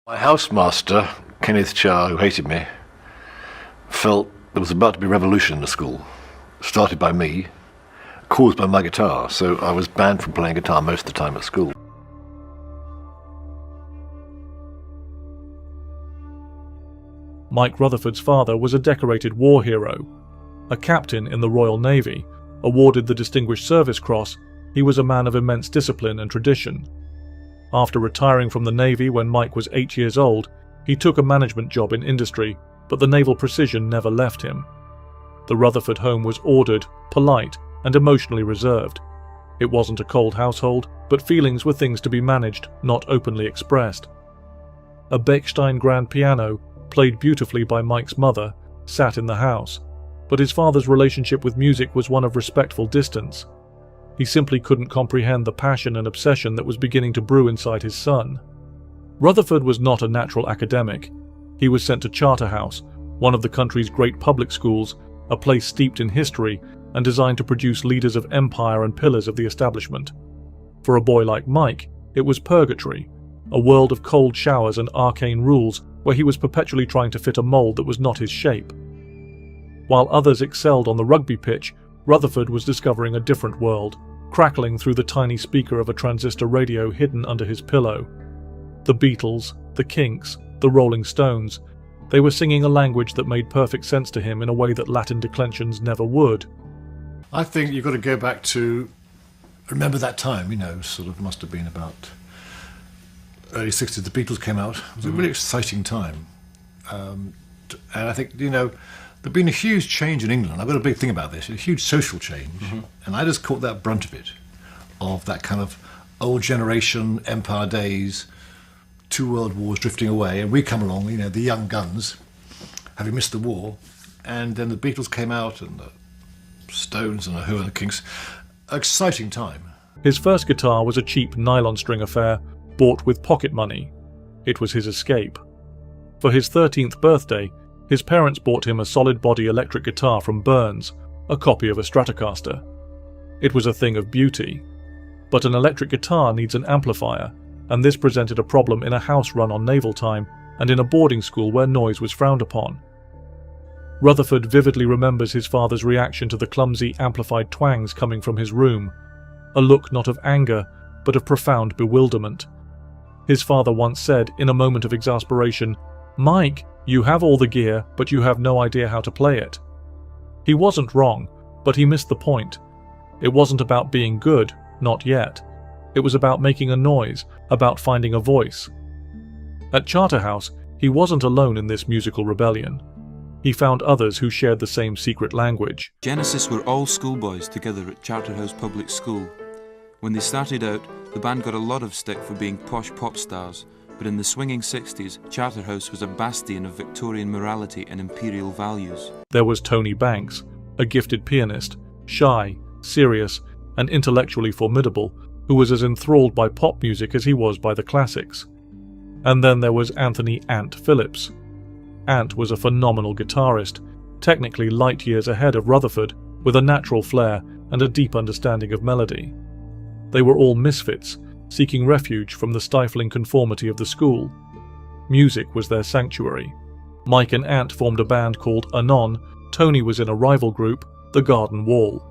My housemaster, Kenneth Charr, who hated me, felt there was about to be a revolution in the school, started by me, caused by my guitar, so I was banned from playing guitar most of the time at school. Mike Rutherford's father was a decorated war hero. A captain in the Royal Navy, awarded the Distinguished Service Cross, he was a man of immense discipline and tradition. After retiring from the Navy when Mike was 8 years old, he took a management job in industry, but the naval precision never left him. The Rutherford home was ordered, polite, and emotionally reserved. It wasn't a cold household, but feelings were things to be managed, not openly expressed. A Bechstein grand piano, played beautifully by Mike's mother, sat in the house, but his father's relationship with music was one of respectful distance. He simply couldn't comprehend the passion and obsession that was beginning to brew inside his son. Rutherford was not a natural academic. He was sent to Charterhouse, one of the country's great public schools, a place steeped in history and designed to produce leaders of empire and pillars of the establishment. For a boy like Mike, it was purgatory, a world of cold showers and arcane rules where he was perpetually trying to fit a mould that was not his shape. While others excelled on the rugby pitch, Rutherford was discovering a different world, crackling through the tiny speaker of a transistor radio hidden under his pillow. The Beatles, the Kinks, the Rolling Stones, they were singing a language that made perfect sense to him in a way that Latin declensions never would. I think you've got to go back to remember that time, sort of must have been about early 60s, the Beatles came out. It was a really exciting time. And I think, there'd been a huge change in England. I've got a big thing about this, a huge social change. And I just caught that brunt of it, of that kind of old generation, empire days, 2 world wars drifting away, and we come along, the young guns, having missed the war, and then the Beatles came out, and the Stones and the Who and the Kinks. Exciting time. His first guitar was a cheap nylon string affair, bought with pocket money. It was his escape. For his 13th birthday, his parents bought him a solid-body electric guitar from Burns, a copy of a Stratocaster. It was a thing of beauty. But an electric guitar needs an amplifier, and this presented a problem in a house run on naval time and in a boarding school where noise was frowned upon. Rutherford vividly remembers his father's reaction to the clumsy, amplified twangs coming from his room, a look not of anger, but of profound bewilderment. His father once said, in a moment of exasperation, "Mike, you have all the gear, but you have no idea how to play it." He wasn't wrong, but he missed the point. It wasn't about being good, not yet. It was about making a noise, about finding a voice. At Charterhouse, he wasn't alone in this musical rebellion. He found others who shared the same secret language. Genesis were all schoolboys together at Charterhouse Public School. When they started out, the band got a lot of stick for being posh pop stars, but in the swinging 60s, Charterhouse was a bastion of Victorian morality and imperial values. There was Tony Banks, a gifted pianist, shy, serious, and intellectually formidable, who was as enthralled by pop music as he was by the classics. And then there was Anthony "Ant" Phillips. Ant was a phenomenal guitarist, technically light years ahead of Rutherford, with a natural flair and a deep understanding of melody. They were all misfits, seeking refuge from the stifling conformity of the school. Music was their sanctuary. Mike and Ant formed a band called Anon. Tony was in a rival group, the Garden Wall.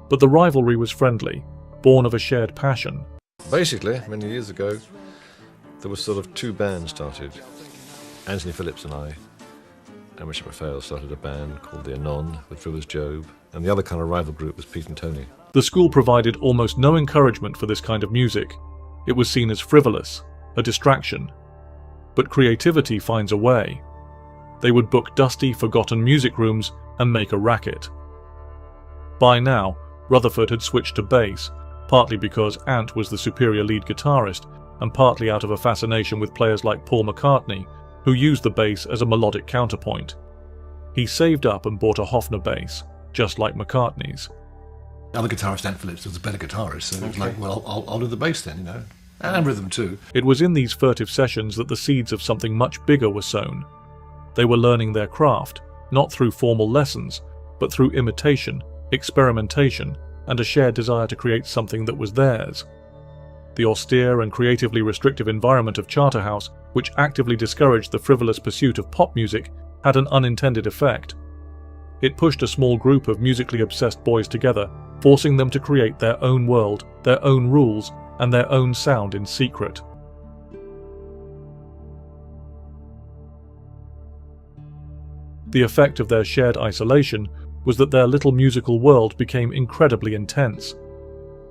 But the rivalry was friendly, born of a shared passion. Basically, many years ago, there were sort of 2 bands started. Anthony Phillips and I, and Richard Raphael started a band called the Anon with Drew as Job, and the other kind of rival group was Pete and Tony. The school provided almost no encouragement for this kind of music. It was seen as frivolous, a distraction. But creativity finds a way. They would book dusty, forgotten music rooms and make a racket. By now, Rutherford had switched to bass, partly because Ant was the superior lead guitarist, and partly out of a fascination with players like Paul McCartney, who used the bass as a melodic counterpoint. He saved up and bought a Hofner bass, just like McCartney's. The other guitarist, Ant Phillips, was a better guitarist, so it was like, well, I'll do the bass then, and rhythm too. It was in these furtive sessions that the seeds of something much bigger were sown. They were learning their craft, not through formal lessons, but through imitation, experimentation, and a shared desire to create something that was theirs. The austere and creatively restrictive environment of Charterhouse, which actively discouraged the frivolous pursuit of pop music, had an unintended effect. It pushed a small group of musically obsessed boys together, forcing them to create their own world, their own rules, and their own sound in secret. The effect of their shared isolation was that their little musical world became incredibly intense.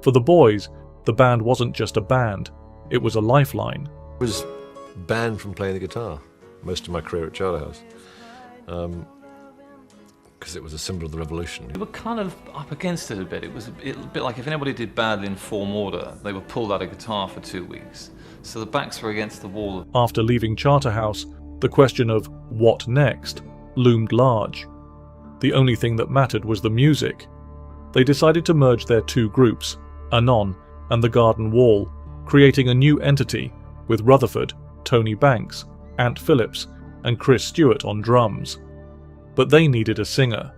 For the boys, the band wasn't just a band, it was a lifeline. I was banned from playing the guitar most of my career at Charterhouse, because it was a symbol of the revolution. We were kind of up against it a bit. It was a bit like if anybody did badly in form order, they were pulled out of guitar for 2 weeks. So the backs were against the wall. After leaving Charterhouse, the question of what next loomed large. The only thing that mattered was the music. They decided to merge their two groups, Anon and the Garden Wall, creating a new entity with Rutherford, Tony Banks, Ant Phillips, and Chris Stewart on drums. But they needed a singer.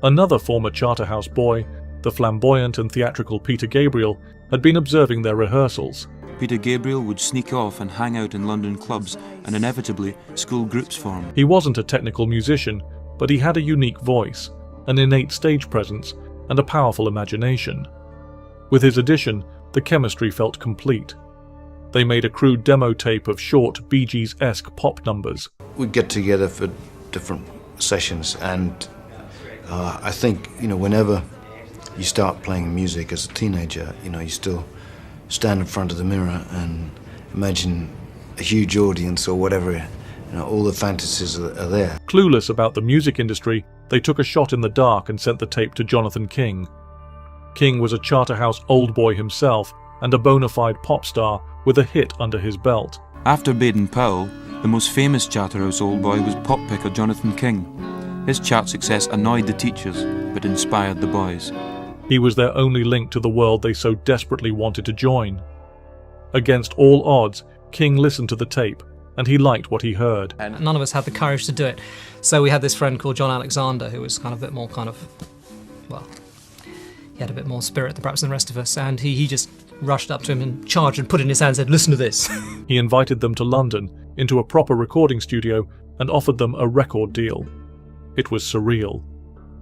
Another former Charterhouse boy, the flamboyant and theatrical Peter Gabriel, had been observing their rehearsals. Peter Gabriel would sneak off and hang out in London clubs, and inevitably school groups formed. He wasn't a technical musician, but he had a unique voice, an innate stage presence, and a powerful imagination. With his addition, the chemistry felt complete. They made a crude demo tape of short Bee Gees-esque pop numbers. We'd get together for different sessions, and I think, whenever you start playing music as a teenager, you still stand in front of the mirror and imagine a huge audience or whatever, all the fantasies are there. Clueless about the music industry, they took a shot in the dark and sent the tape to Jonathan King. King was a Charterhouse old boy himself and a bona fide pop star with a hit under his belt. After Baden-Powell, the most famous Charterhouse old boy was pop picker Jonathan King. His chart success annoyed the teachers, but inspired the boys. He was their only link to the world they so desperately wanted to join. Against all odds, King listened to the tape, and he liked what he heard. And none of us had the courage to do it. So we had this friend called John Alexander, who was kind of a bit more he had a bit more spirit perhaps than the rest of us, and he just rushed up to him and charged and put it in his hand and said, "Listen to this." He invited them to London, into a proper recording studio, and offered them a record deal. It was surreal.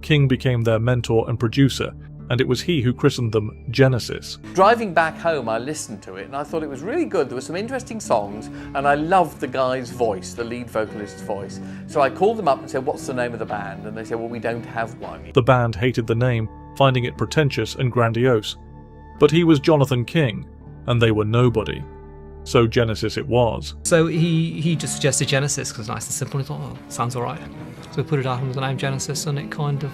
King became their mentor and producer, and it was he who christened them Genesis. Driving back home, I listened to it and I thought it was really good. There were some interesting songs and I loved the guy's voice, the lead vocalist's voice. So I called them up and said, "What's the name of the band?" And they said, "Well, we don't have one." The band hated the name, finding it pretentious and grandiose. But he was Jonathan King, and they were nobody. So Genesis it was. So he just suggested Genesis because it's nice and simple. He thought, "Oh, sounds all right." So we put it out under the name Genesis, and it kind of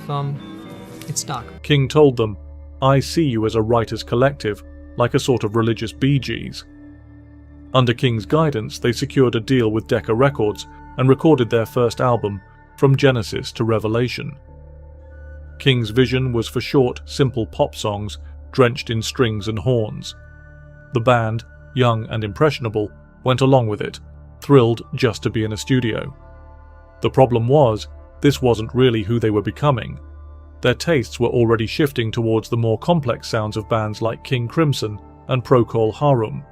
it stuck. King told them, "I see you as a writers' collective, like a sort of religious Bee Gees." Under King's guidance, they secured a deal with Decca Records and recorded their first album, From Genesis to Revelation. King's vision was for short, simple pop songs drenched in strings and horns. The band, young and impressionable, went along with it, thrilled just to be in a studio. The problem was, this wasn't really who they were becoming. Their tastes were already shifting towards the more complex sounds of bands like King Crimson and Procol Harum.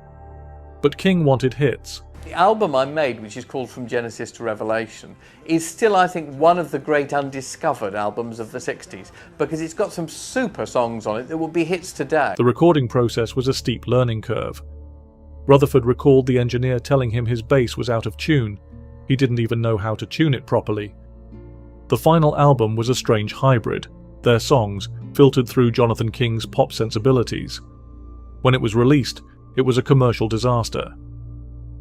But King wanted hits. The album I made, which is called From Genesis to Revelation, is still, I think, one of the great undiscovered albums of the 60s, because it's got some super songs on it that will be hits today. The recording process was a steep learning curve. Rutherford recalled the engineer telling him his bass was out of tune. He didn't even know how to tune it properly. The final album was a strange hybrid, their songs filtered through Jonathan King's pop sensibilities. When it was released, it was a commercial disaster.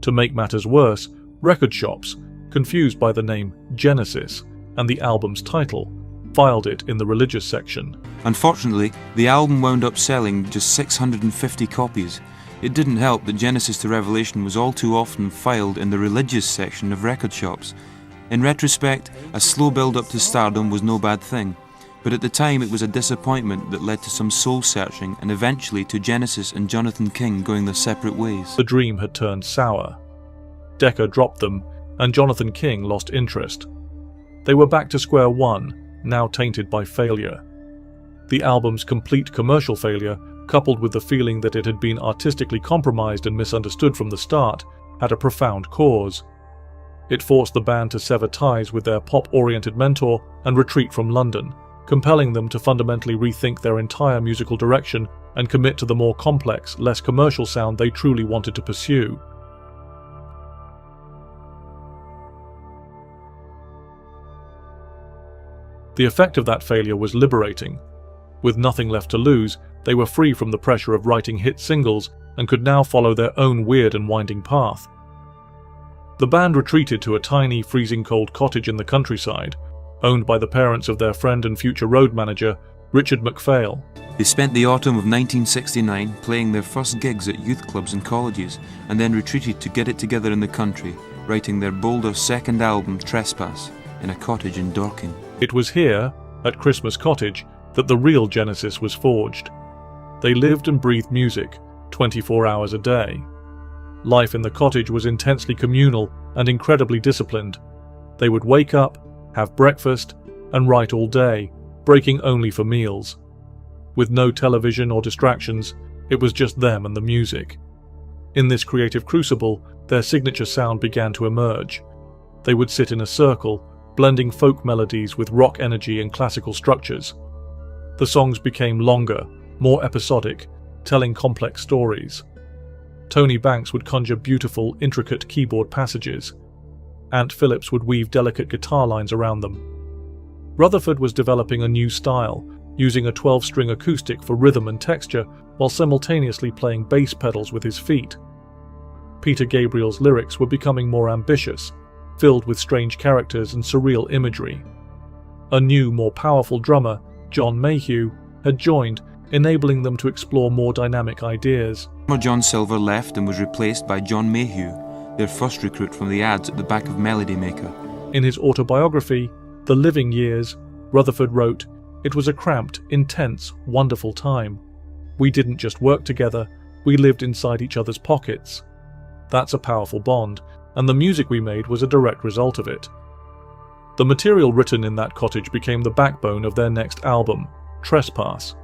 To make matters worse, record shops, confused by the name Genesis and the album's title, filed it in the religious section. Unfortunately, the album wound up selling just 650 copies. It didn't help that Genesis to Revelation was all too often filed in the religious section of record shops. In retrospect, a slow build-up to stardom was no bad thing, but at the time it was a disappointment that led to some soul-searching and eventually to Genesis and Jonathan King going their separate ways. The dream had turned sour. Decca dropped them, and Jonathan King lost interest. They were back to square one, now tainted by failure. The album's complete commercial failure coupled with the feeling that it had been artistically compromised and misunderstood from the start, had a profound cause. It forced the band to sever ties with their pop-oriented mentor and retreat from London, compelling them to fundamentally rethink their entire musical direction and commit to the more complex, less commercial sound they truly wanted to pursue. The effect of that failure was liberating. With nothing left to lose, they were free from the pressure of writing hit singles and could now follow their own weird and winding path. The band retreated to a tiny, freezing-cold cottage in the countryside, owned by the parents of their friend and future road manager, Richard MacPhail. They spent the autumn of 1969 playing their first gigs at youth clubs and colleges, and then retreated to get it together in the country, writing their bolder second album, Trespass, in a cottage in Dorking. It was here, at Christmas Cottage, that the real Genesis was forged. They lived and breathed music, 24 hours a day. Life in the cottage was intensely communal and incredibly disciplined. They would wake up, have breakfast, and write all day, breaking only for meals. With no television or distractions, it was just them and the music. In this creative crucible, their signature sound began to emerge. They would sit in a circle, blending folk melodies with rock energy and classical structures. The songs became longer, more episodic, telling complex stories. Tony Banks would conjure beautiful, intricate keyboard passages. Ant Phillips would weave delicate guitar lines around them. Rutherford was developing a new style, using a 12-string acoustic for rhythm and texture while simultaneously playing bass pedals with his feet. Peter Gabriel's lyrics were becoming more ambitious, filled with strange characters and surreal imagery. A new, more powerful drummer, John Mayhew, had joined, enabling them to explore more dynamic ideas. Drummer John Silver left and was replaced by John Mayhew, their first recruit from the ads at the back of Melody Maker. In his autobiography, The Living Years, Rutherford wrote, "It was a cramped, intense, wonderful time. We didn't just work together, we lived inside each other's pockets. That's a powerful bond, and the music we made was a direct result of it." The material written in that cottage became the backbone of their next album, Trespass.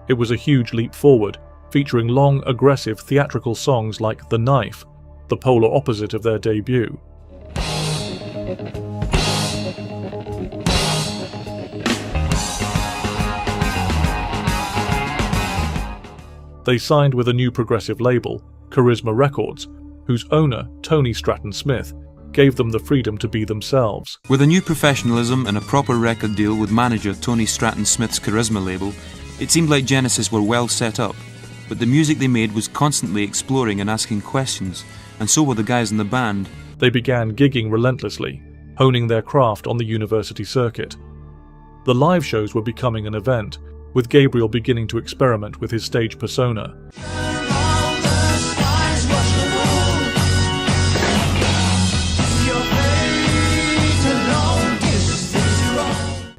It was a huge leap forward, featuring long, aggressive theatrical songs like The Knife, the polar opposite of their debut. They signed with a new progressive label, Charisma Records, whose owner, Tony Stratton Smith, gave them the freedom to be themselves. With a new professionalism and a proper record deal with manager Tony Stratton Smith's Charisma label, it seemed like Genesis were well set up, but the music they made was constantly exploring and asking questions, and so were the guys in the band. They began gigging relentlessly, honing their craft on the university circuit. The live shows were becoming an event, with Gabriel beginning to experiment with his stage persona.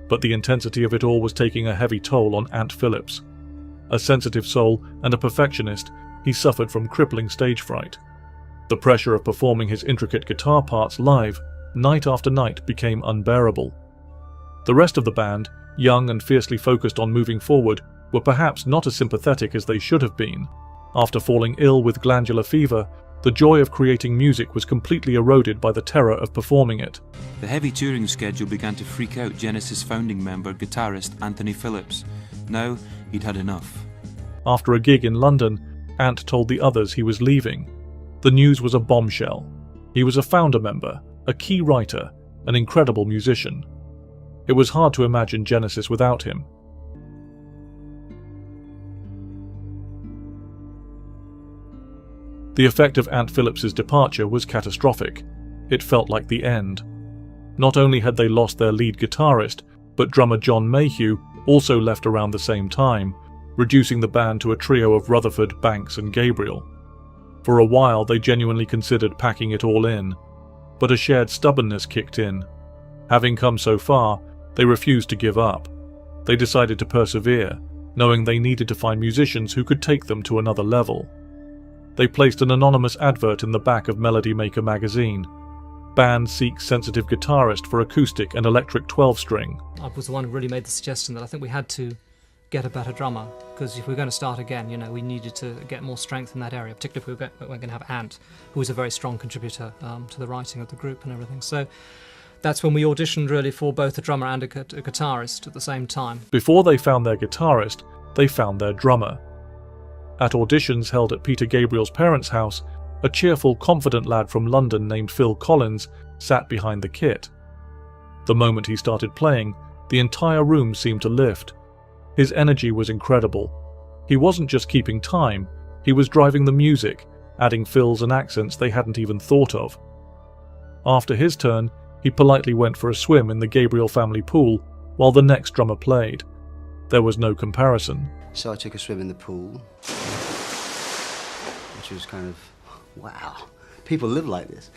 But the intensity of it all was taking a heavy toll on Ant Phillips. A sensitive soul and a perfectionist, he suffered from crippling stage fright. The pressure of performing his intricate guitar parts live, night after night, became unbearable. The rest of the band, young and fiercely focused on moving forward, were perhaps not as sympathetic as they should have been. After falling ill with glandular fever, the joy of creating music was completely eroded by the terror of performing it. The heavy touring schedule began to freak out Genesis founding member, guitarist Anthony Phillips. Now he'd had enough. After a gig in London, Ant told the others he was leaving. The news was a bombshell. He was a founder member, a key writer, an incredible musician. It was hard to imagine Genesis without him. The effect of Ant Phillips's departure was catastrophic. It felt like the end. Not only had they lost their lead guitarist, but drummer John Mayhew also left around the same time, reducing the band to a trio of Rutherford, Banks and Gabriel. For a while they genuinely considered packing it all in, but a shared stubbornness kicked in. Having come so far, they refused to give up. They decided to persevere, knowing they needed to find musicians who could take them to another level. They placed an anonymous advert in the back of Melody Maker magazine. Band seeks sensitive guitarist for acoustic and electric 12-string. I was the one who really made the suggestion that I think we had to get a better drummer, because if we're going to start again, you know, we needed to get more strength in that area, particularly if we're going to have Ant, who was a very strong contributor to the writing of the group and everything. So that's when we auditioned really for both a drummer and a guitarist at the same time. Before they found their guitarist, they found their drummer. At auditions held at Peter Gabriel's parents' house, a cheerful, confident lad from London named Phil Collins sat behind the kit. The moment he started playing, the entire room seemed to lift. His energy was incredible. He wasn't just keeping time, he was driving the music, adding fills and accents they hadn't even thought of. After his turn, he politely went for a swim in the Gabriel family pool while the next drummer played. There was no comparison. So I took a swim in the pool, which was kind of, wow, people live like this.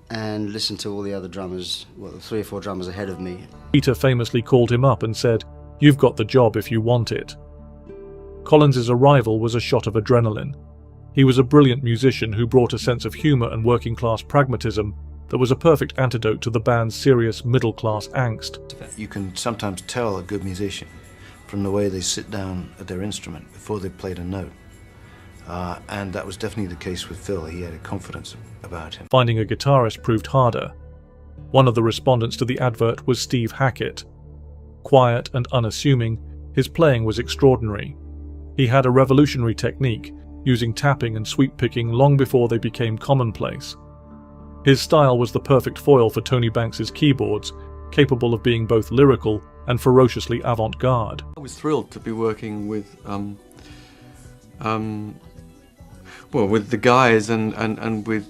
And listened to all the other drummers, well, 3 or 4 drummers ahead of me. Peter famously called him up and said, "You've got the job if you want it." Collins's arrival was a shot of adrenaline. He was a brilliant musician who brought a sense of humour and working-class pragmatism that was a perfect antidote to the band's serious middle-class angst. You can sometimes tell a good musician from the way they sit down at their instrument before they've played a note. And that was definitely the case with Phil. He had a confidence about him. Finding a guitarist proved harder. One of the respondents to the advert was Steve Hackett. Quiet and unassuming, his playing was extraordinary. He had a revolutionary technique, using tapping and sweep picking long before they became commonplace. His style was the perfect foil for Tony Banks's keyboards, capable of being both lyrical and ferociously avant-garde. I was thrilled to be working with with the guys and with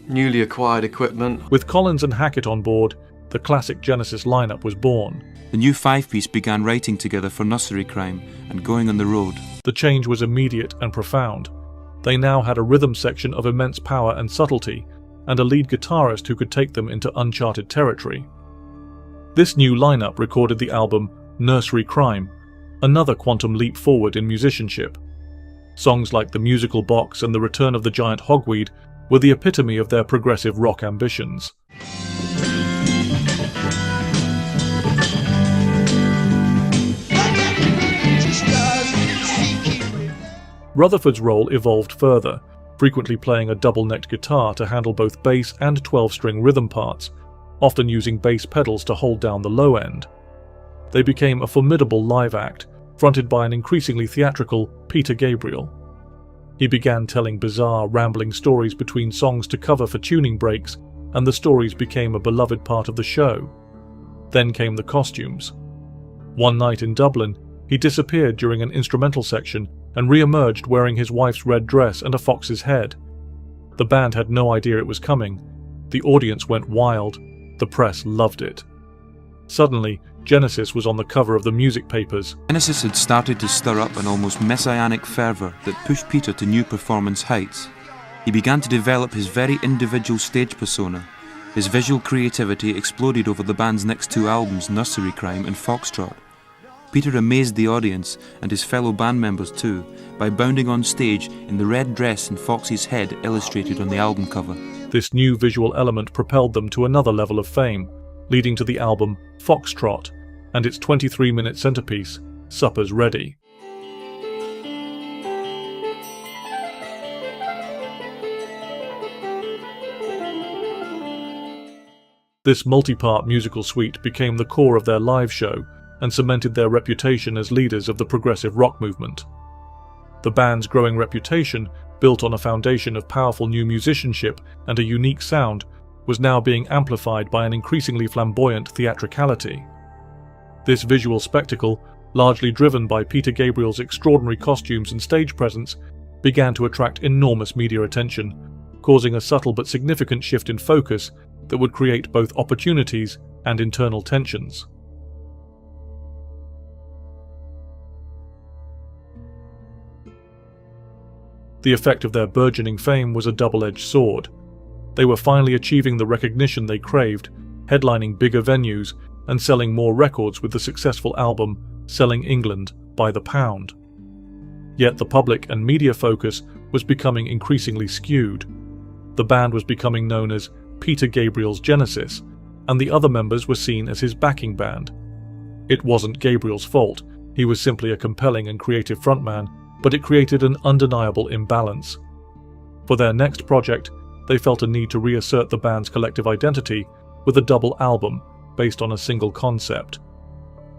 newly acquired equipment. With Collins and Hackett on board, the classic Genesis lineup was born. The new five-piece began writing together for Nursery Crime and going on the road. The change was immediate and profound. They now had a rhythm section of immense power and subtlety, and a lead guitarist who could take them into uncharted territory. This new lineup recorded the album Nursery Crime, another quantum leap forward in musicianship. Songs like The Musical Box and The Return of the Giant Hogweed were the epitome of their progressive rock ambitions. Rutherford's role evolved further, frequently playing a double-necked guitar to handle both bass and 12-string rhythm parts, often using bass pedals to hold down the low end. They became a formidable live act, fronted by an increasingly theatrical Peter Gabriel. He began telling bizarre, rambling stories between songs to cover for tuning breaks, and the stories became a beloved part of the show. Then came the costumes. One night in Dublin, he disappeared during an instrumental section and re-emerged wearing his wife's red dress and a fox's head. The band had no idea it was coming. The audience went wild. The press loved it. Suddenly, Genesis was on the cover of the music papers. Genesis had started to stir up an almost messianic fervour that pushed Peter to new performance heights. He began to develop his very individual stage persona. His visual creativity exploded over the band's next 2 albums, Nursery Crime and Foxtrot. Peter amazed the audience, and his fellow band members too, by bounding on stage in the red dress and fox's head illustrated on the album cover. This new visual element propelled them to another level of fame, leading to the album Foxtrot and its 23-minute centerpiece, Supper's Ready. This multi-part musical suite became the core of their live show and cemented their reputation as leaders of the progressive rock movement. The band's growing reputation, built on a foundation of powerful new musicianship and a unique sound, was now being amplified by an increasingly flamboyant theatricality. This visual spectacle, largely driven by Peter Gabriel's extraordinary costumes and stage presence, began to attract enormous media attention, causing a subtle but significant shift in focus that would create both opportunities and internal tensions. The effect of their burgeoning fame was a double-edged sword. They were finally achieving the recognition they craved, headlining bigger venues and selling more records with the successful album Selling England by the Pound. Yet the public and media focus was becoming increasingly skewed. The band was becoming known as Peter Gabriel's Genesis, and the other members were seen as his backing band. It wasn't Gabriel's fault. He was simply a compelling and creative frontman, but it created an undeniable imbalance. For their next project, they felt a need to reassert the band's collective identity with a double album based on a single concept.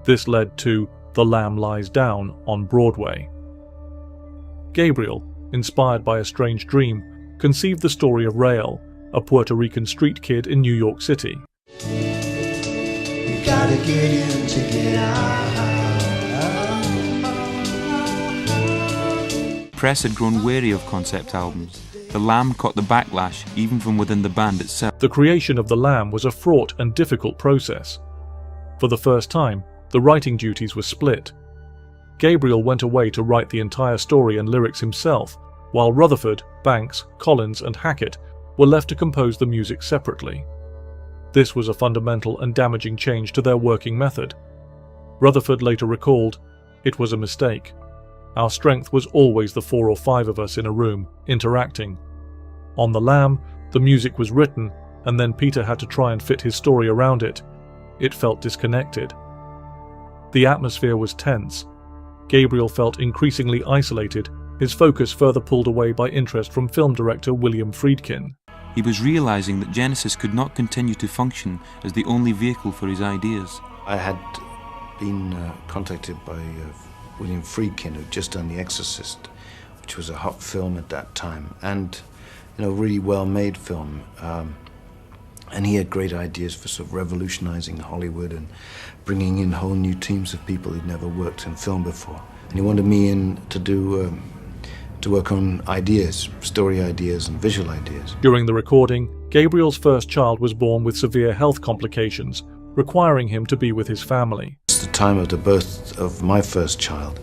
This led to The Lamb Lies Down on Broadway. Gabriel, inspired by a strange dream, conceived the story of Rael, a Puerto Rican street kid in New York City. You gotta get in to get out. Press had grown wary of concept albums. The Lamb caught the backlash even from within the band itself. The creation of The Lamb was a fraught and difficult process. For the first time, the writing duties were split. Gabriel went away to write the entire story and lyrics himself, while Rutherford, Banks, Collins and Hackett were left to compose the music separately. This was a fundamental and damaging change to their working method. Rutherford later recalled, "It was a mistake. Our strength was always the 4 or 5 of us in a room, interacting. On The Lamb, the music was written, and then Peter had to try and fit his story around it. It felt disconnected. The atmosphere was tense. Gabriel felt increasingly isolated, his focus further pulled away by interest from film director William Friedkin. He was realising that Genesis could not continue to function as the only vehicle for his ideas. I had been contacted by William Friedkin, who'd just done The Exorcist, which was a hot film at that time, and really well-made film. And he had great ideas for sort of revolutionising Hollywood and bringing in whole new teams of people who'd never worked in film before. And he wanted me in to work on ideas, story ideas and visual ideas. During the recording, Gabriel's first child was born with severe health complications, requiring him to be with his family. It's the time of the birth of my first child,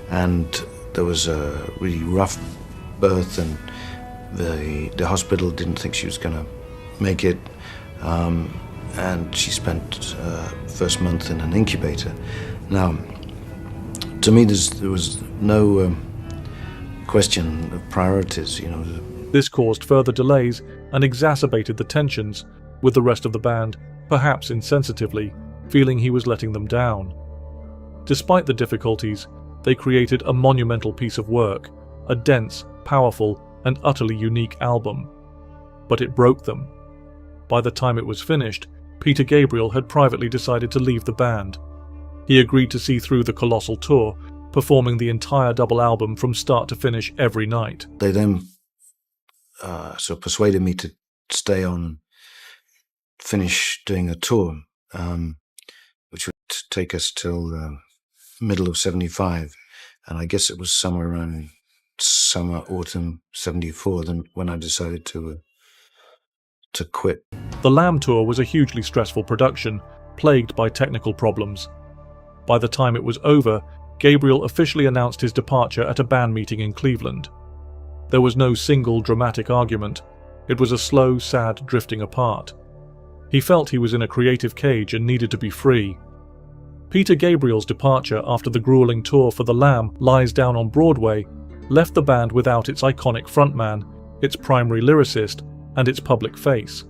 and there was a really rough birth, and the hospital didn't think she was going to make it, and she spent first month in an incubator. Now, to me, there was no question of priorities, This caused further delays and exacerbated the tensions, with the rest of the band, perhaps insensitively, feeling he was letting them down. Despite the difficulties, they created a monumental piece of work, a dense, powerful, and utterly unique album. But it broke them. By the time it was finished, Peter Gabriel had privately decided to leave the band. He agreed to see through the colossal tour, performing the entire double album from start to finish every night. They then sort of persuaded me to stay on and finish doing a tour, which would take us till middle of 75. And I guess it was somewhere around summer, autumn 74 when I decided to quit. The Lamb tour was a hugely stressful production, plagued by technical problems. By the time it was over, Gabriel officially announced his departure at a band meeting in Cleveland. There was no single dramatic argument. It was a slow, sad drifting apart. He felt he was in a creative cage and needed to be free. Peter Gabriel's departure after the grueling tour for The Lamb Lies Down on Broadway left the band without its iconic frontman, its primary lyricist, and its public face.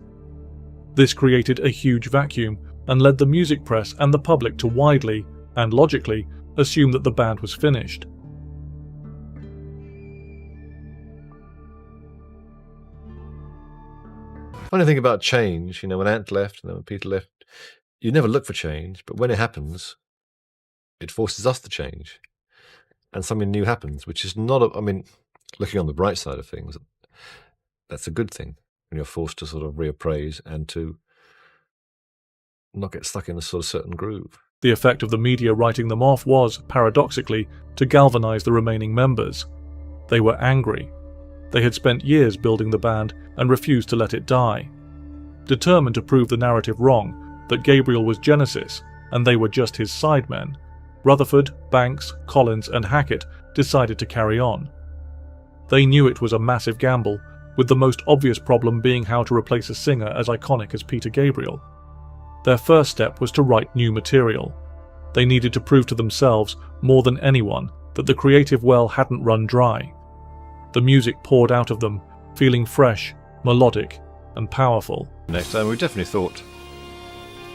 This created a huge vacuum and led the music press and the public to widely, and logically, assume that the band was finished. Funny thing about change, when Ant left and then when Peter left, you never look for change, but when it happens, it forces us to change. And something new happens, which is not, looking on the bright side of things, that's a good thing when you're forced to sort of reappraise and to not get stuck in a sort of certain groove. The effect of the media writing them off was, paradoxically, to galvanize the remaining members. They were angry. They had spent years building the band and refused to let it die. Determined to prove the narrative wrong, that Gabriel was Genesis and they were just his sidemen, Rutherford, Banks, Collins and Hackett decided to carry on. They knew it was a massive gamble, with the most obvious problem being how to replace a singer as iconic as Peter Gabriel. Their first step was to write new material. They needed to prove to themselves, more than anyone, that the creative well hadn't run dry. The music poured out of them, feeling fresh, melodic, and powerful. Next time we definitely thought,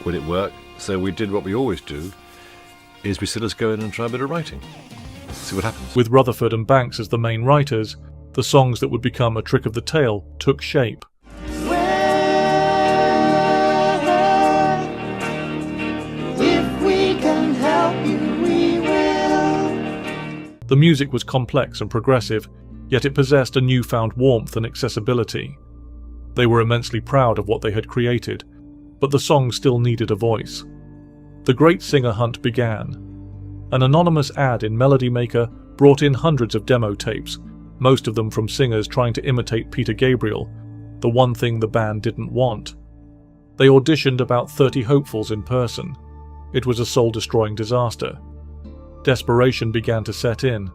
would it work? So we did what we always do. is we said, let's go in and try a bit of writing. See what happens. With Rutherford and Banks as the main writers, the songs that would become A Trick of the Tail took shape. If we can help you, we will. The music was complex and progressive, yet it possessed a newfound warmth and accessibility. They were immensely proud of what they had created, but the song still needed a voice. The great singer hunt began. An anonymous ad in Melody Maker brought in hundreds of demo tapes, most of them from singers trying to imitate Peter Gabriel, the one thing the band didn't want. They auditioned about 30 hopefuls in person. It was a soul-destroying disaster. Desperation began to set in.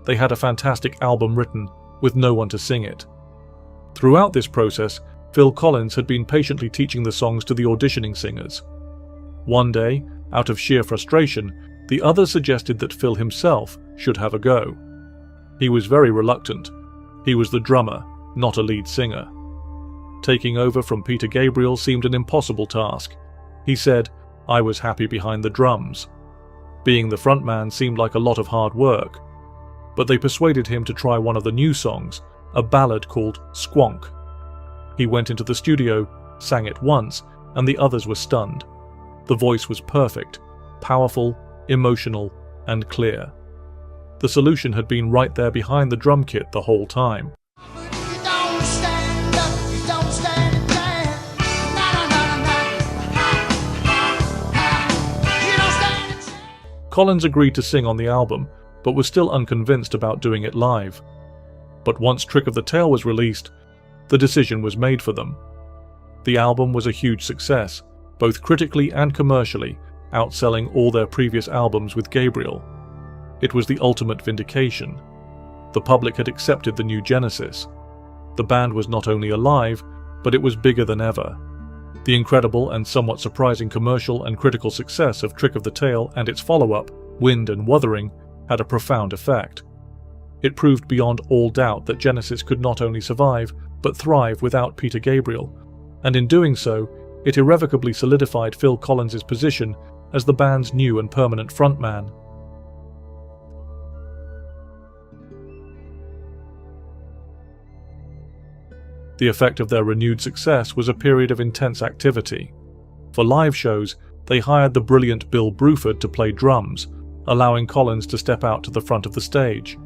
They had a fantastic album written, with no one to sing it. Throughout this process, Phil Collins had been patiently teaching the songs to the auditioning singers. One day, out of sheer frustration, the others suggested that Phil himself should have a go. He was very reluctant. He was the drummer, not a lead singer. Taking over from Peter Gabriel seemed an impossible task. He said, "I was happy behind the drums." Being the frontman seemed like a lot of hard work. But they persuaded him to try one of the new songs, a ballad called Squonk. He went into the studio, sang it once, and the others were stunned. The voice was perfect, powerful, emotional, and clear. The solution had been right there behind the drum kit the whole time. Collins agreed to sing on the album, but was still unconvinced about doing it live. But once Trick of the Tail was released, the decision was made for them. The album was a huge success, both critically and commercially, outselling all their previous albums with Gabriel. It was the ultimate vindication. The public had accepted the new Genesis. The band was not only alive, but it was bigger than ever. The incredible and somewhat surprising commercial and critical success of Trick of the Tail and its follow-up, Wind and Wuthering, had a profound effect. It proved beyond all doubt that Genesis could not only survive, but thrive without Peter Gabriel, and in doing so, it irrevocably solidified Phil Collins' position as the band's new and permanent frontman. The effect of their renewed success was a period of intense activity. For live shows, they hired the brilliant Bill Bruford to play drums, allowing Collins to step out to the front of the stage.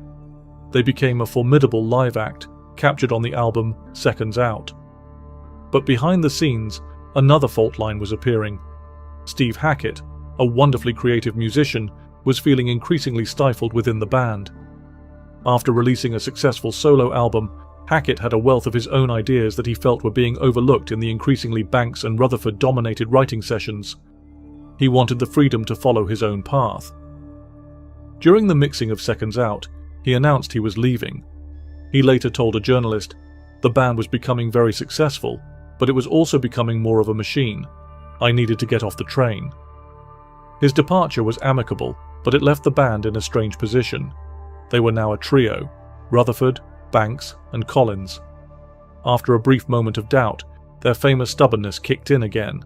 They became a formidable live act, captured on the album Seconds Out. But behind the scenes, another fault line was appearing. Steve Hackett, a wonderfully creative musician, was feeling increasingly stifled within the band. After releasing a successful solo album, Hackett had a wealth of his own ideas that he felt were being overlooked in the increasingly Banks and Rutherford-dominated writing sessions. He wanted the freedom to follow his own path. During the mixing of Seconds Out, he announced he was leaving. He later told a journalist, "The band was becoming very successful, but it was also becoming more of a machine. I needed to get off the train." His departure was amicable, but it left the band in a strange position. They were now a trio: Rutherford, Banks, and Collins. After a brief moment of doubt, their famous stubbornness kicked in again.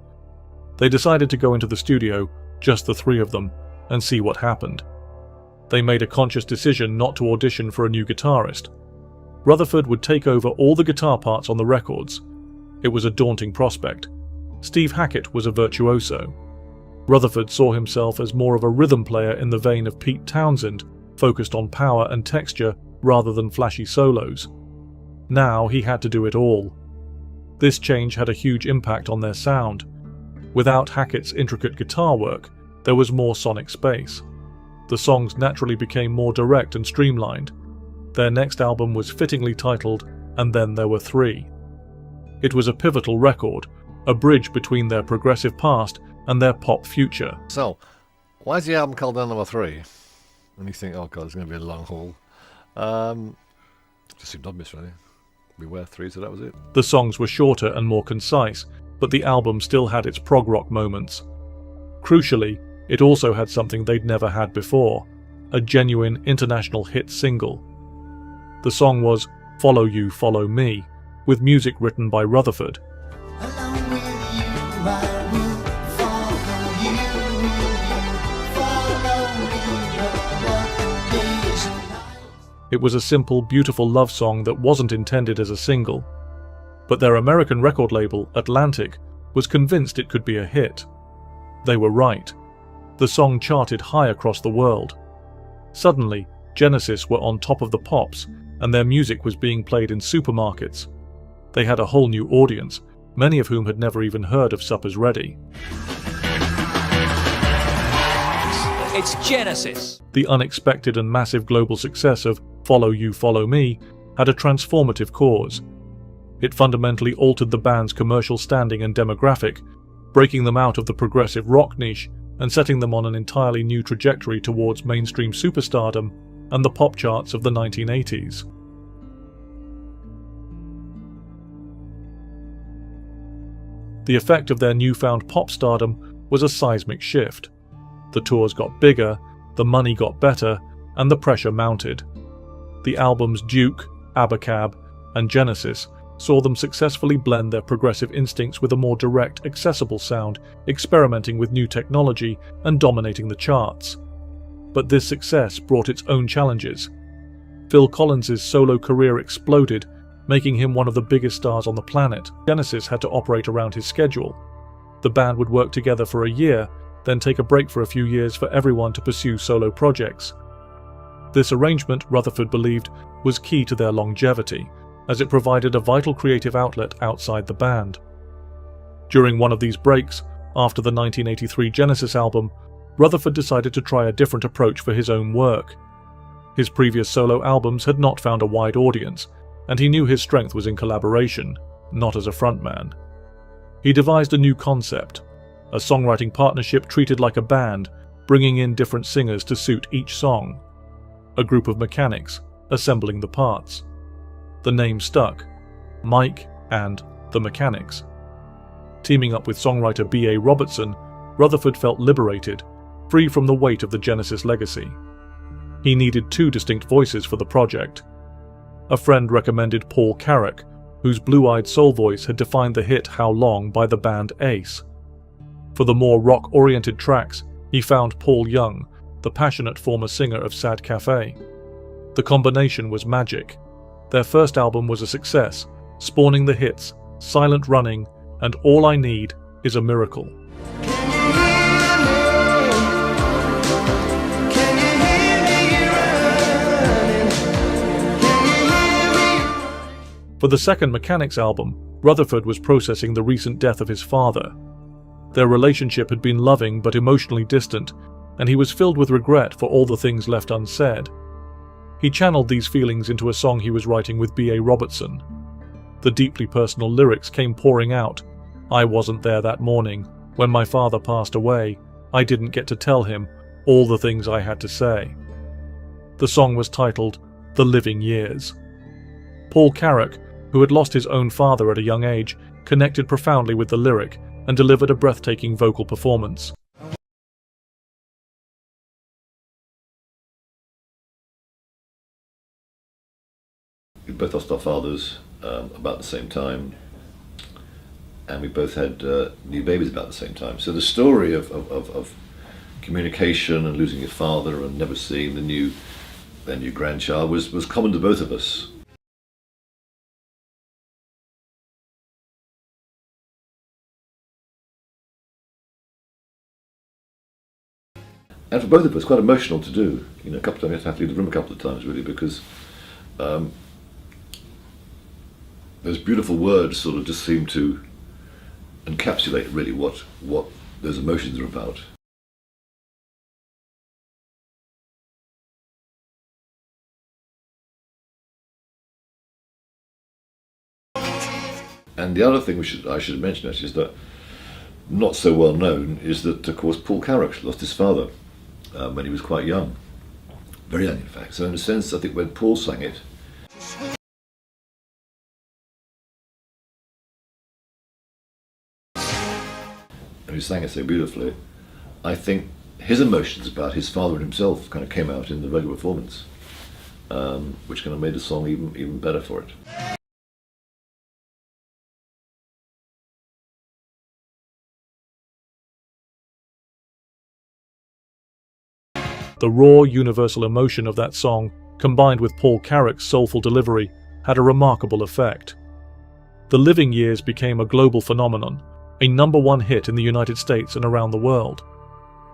They decided to go into the studio, just the three of them, and see what happened. They made a conscious decision not to audition for a new guitarist. Rutherford would take over all the guitar parts on the records. It was a daunting prospect. Steve Hackett was a virtuoso. Rutherford saw himself as more of a rhythm player in the vein of Pete Townsend, focused on power and texture rather than flashy solos. Now he had to do it all. This change had a huge impact on their sound. Without Hackett's intricate guitar work, there was more sonic space. The songs naturally became more direct and streamlined. Their next album was fittingly titled And Then There Were Three. It was a pivotal record, a bridge between their progressive past and their pop future. So, why is the album called Then There Were Three? And you think, oh god, it's going to be a long haul. Just seemed obvious, really. We were three, so that was it. The songs were shorter and more concise, but the album still had its prog rock moments. Crucially, it also had something they'd never had before, a genuine international hit single. The song was Follow You, Follow Me, with music written by Rutherford. Along with you, I will follow you. Follow It was a simple, beautiful love song that wasn't intended as a single. But their American record label, Atlantic, was convinced it could be a hit. They were right. The song charted high across the world. Suddenly, Genesis were on top of the pops, and their music was being played in supermarkets. They had a whole new audience, many of whom had never even heard of Supper's Ready. It's Genesis! The unexpected and massive global success of Follow You, Follow Me had a transformative cause. It fundamentally altered the band's commercial standing and demographic, breaking them out of the progressive rock niche and setting them on an entirely new trajectory towards mainstream superstardom and the pop charts of the 1980s. The effect of their newfound pop stardom was a seismic shift. The tours got bigger, the money got better, and the pressure mounted. The albums Duke, Abacab, and Genesis saw them successfully blend their progressive instincts with a more direct, accessible sound, experimenting with new technology and dominating the charts. But this success brought its own challenges. Phil Collins's solo career exploded, making him one of the biggest stars on the planet. Genesis had to operate around his schedule. The band would work together for a year, then take a break for a few years for everyone to pursue solo projects. This arrangement, Rutherford believed, was key to their longevity, as it provided a vital creative outlet outside the band. During one of these breaks, after the 1983 Genesis album, Rutherford decided to try a different approach for his own work. His previous solo albums had not found a wide audience, and he knew his strength was in collaboration, not as a frontman. He devised a new concept, a songwriting partnership treated like a band, bringing in different singers to suit each song. A group of mechanics, assembling the parts. The name stuck, Mike and The Mechanics. Teaming up with songwriter B.A. Robertson, Rutherford felt liberated, free from the weight of the Genesis legacy. He needed two distinct voices for the project. A friend recommended Paul Carrack, whose blue-eyed soul voice had defined the hit How Long by the band Ace. For the more rock-oriented tracks, he found Paul Young, the passionate former singer of Sad Cafe. The combination was magic. Their first album was a success, spawning the hits Silent Running and All I Need Is a Miracle. For the second Mechanics album, Rutherford was processing the recent death of his father. Their relationship had been loving but emotionally distant, and he was filled with regret for all the things left unsaid. He channeled these feelings into a song he was writing with B.A. Robertson. The deeply personal lyrics came pouring out. I wasn't there that morning. When my father passed away, I didn't get to tell him all the things I had to say. The song was titled The Living Years. Paul Carrack, who had lost his own father at a young age, connected profoundly with the lyric and delivered a breathtaking vocal performance. We both lost our fathers about the same time, and we both had new babies about the same time. So the story of communication and losing your father and never seeing their new grandchild was common to both of us. And for both of us, quite emotional to do. You know, a couple of times, I had to leave the room a couple of times, really, because those beautiful words sort of just seem to encapsulate really what those emotions are about. And the other thing I should mention actually is that, not so well known, is that of course Paul Carrack lost his father when he was quite young, very young in fact. So in a sense, I think when Paul sang it, and he sang it so beautifully, I think his emotions about his father and himself kind of came out in the regular performance, which kind of made the song even better for it. The raw, universal emotion of that song combined with Paul Carrack's soulful delivery, had a remarkable effect. The Living Years became a global phenomenon, a #1 hit in the United States and around the world.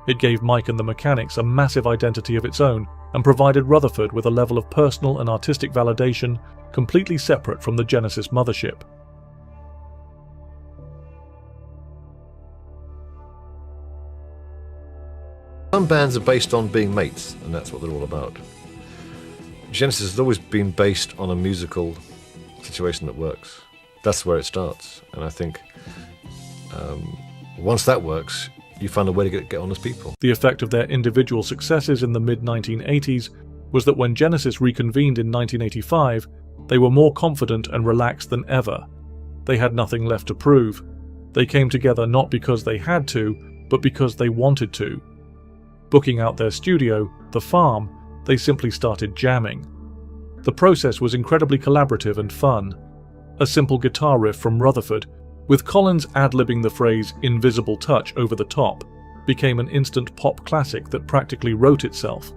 It gave Mike and the Mechanics a massive identity of its own and provided Rutherford with a level of personal and artistic validation completely separate from the Genesis mothership. Some bands are based on being mates, and that's what they're all about. Genesis has always been based on a musical situation that works. That's where it starts, and I think once that works, you find a way to get on as people. The effect of their individual successes in the mid-1980s was that when Genesis reconvened in 1985, they were more confident and relaxed than ever. They had nothing left to prove. They came together not because they had to, but because they wanted to. Booking out their studio, The Farm, they simply started jamming. The process was incredibly collaborative and fun. A simple guitar riff from Rutherford, with Collins ad-libbing the phrase "invisible touch" over the top, became an instant pop classic that practically wrote itself.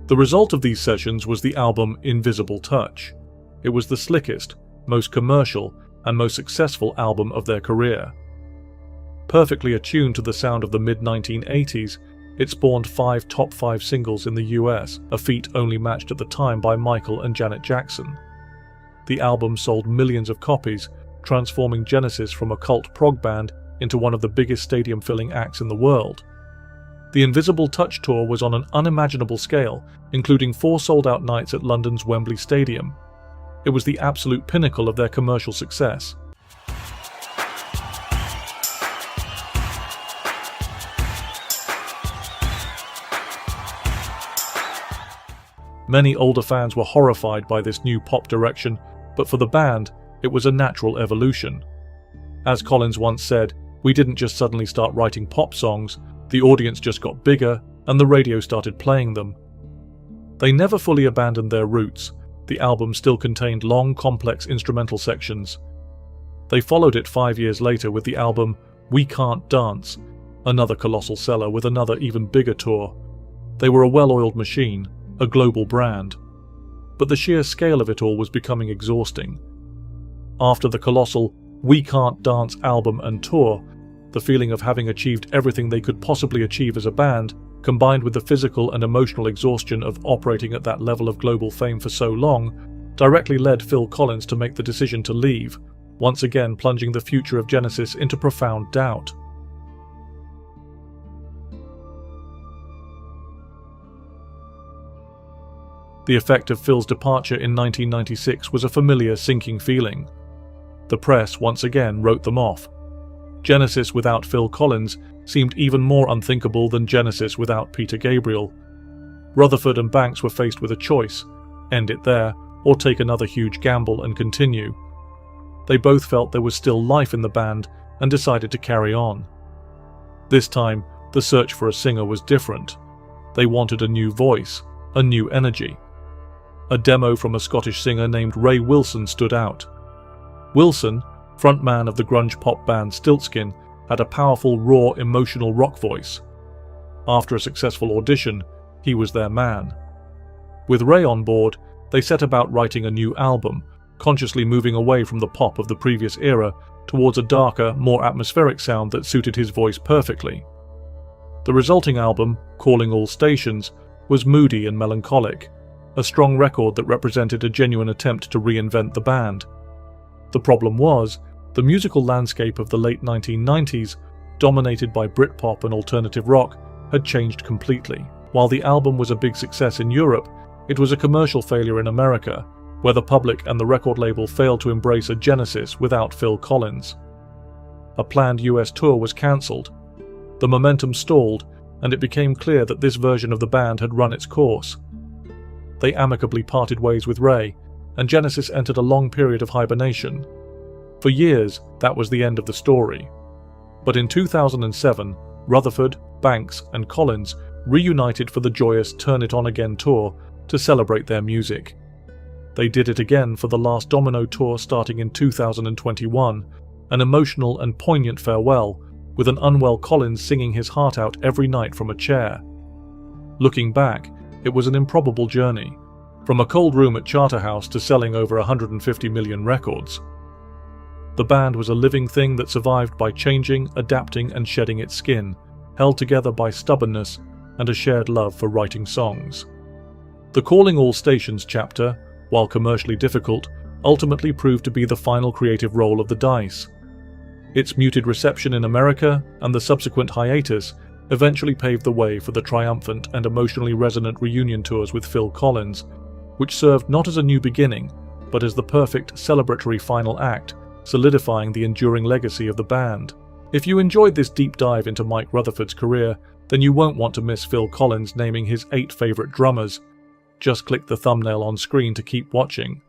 The result of these sessions was the album Invisible Touch. It was the slickest, most commercial, and most successful album of their career. Perfectly attuned to the sound of the mid-1980s, it spawned 5 top 5 singles in the US, a feat only matched at the time by Michael and Janet Jackson. The album sold millions of copies, transforming Genesis from a cult prog band into one of the biggest stadium-filling acts in the world. The Invisible Touch tour was on an unimaginable scale, including 4 sold-out nights at London's Wembley Stadium. It was the absolute pinnacle of their commercial success. Many older fans were horrified by this new pop direction, but for the band, it was a natural evolution. As Collins once said, "We didn't just suddenly start writing pop songs, the audience just got bigger, and the radio started playing them." They never fully abandoned their roots. The album still contained long, complex instrumental sections. They followed it 5 years later with the album We Can't Dance, another colossal seller with another even bigger tour. They were a well-oiled machine, a global brand. But the sheer scale of it all was becoming exhausting. After the colossal We Can't Dance album and tour, the feeling of having achieved everything they could possibly achieve as a band, combined with the physical and emotional exhaustion of operating at that level of global fame for so long, directly led Phil Collins to make the decision to leave, once again plunging the future of Genesis into profound doubt. The effect of Phil's departure in 1996 was a familiar sinking feeling. The press once again wrote them off. Genesis without Phil Collins seemed even more unthinkable than Genesis without Peter Gabriel. Rutherford and Banks were faced with a choice: end it there, or take another huge gamble and continue. They both felt there was still life in the band and decided to carry on. This time, the search for a singer was different. They wanted a new voice, a new energy. A demo from a Scottish singer named Ray Wilson stood out. Wilson, frontman of the grunge pop band Stiltskin, had a powerful, raw, emotional rock voice. After a successful audition, he was their man. With Ray on board, they set about writing a new album, consciously moving away from the pop of the previous era towards a darker, more atmospheric sound that suited his voice perfectly. The resulting album, Calling All Stations, was moody and melancholic, a strong record that represented a genuine attempt to reinvent the band. The problem was, the musical landscape of the late 1990s, dominated by Britpop and alternative rock, had changed completely. While the album was a big success in Europe, it was a commercial failure in America, where the public and the record label failed to embrace a Genesis without Phil Collins. A planned US tour was cancelled. The momentum stalled, and it became clear that this version of the band had run its course. They amicably parted ways with Ray, and Genesis entered a long period of hibernation. For years, that was the end of the story. But in 2007, Rutherford, Banks, and Collins reunited for the joyous Turn It On Again tour to celebrate their music. They did it again for the last Domino tour starting in 2021, an emotional and poignant farewell, with an unwell Collins singing his heart out every night from a chair. Looking back, it was an improbable journey, from a cold room at Charterhouse to selling over 150 million records. The band was a living thing that survived by changing, adapting and shedding its skin, held together by stubbornness and a shared love for writing songs. The Calling All Stations chapter, while commercially difficult, ultimately proved to be the final creative roll of the dice. Its muted reception in America and the subsequent hiatus eventually paved the way for the triumphant and emotionally resonant reunion tours with Phil Collins, which served not as a new beginning, but as the perfect celebratory final act, solidifying the enduring legacy of the band. If you enjoyed this deep dive into Mike Rutherford's career, then you won't want to miss Phil Collins naming his 8 favourite drummers. Just click the thumbnail on screen to keep watching.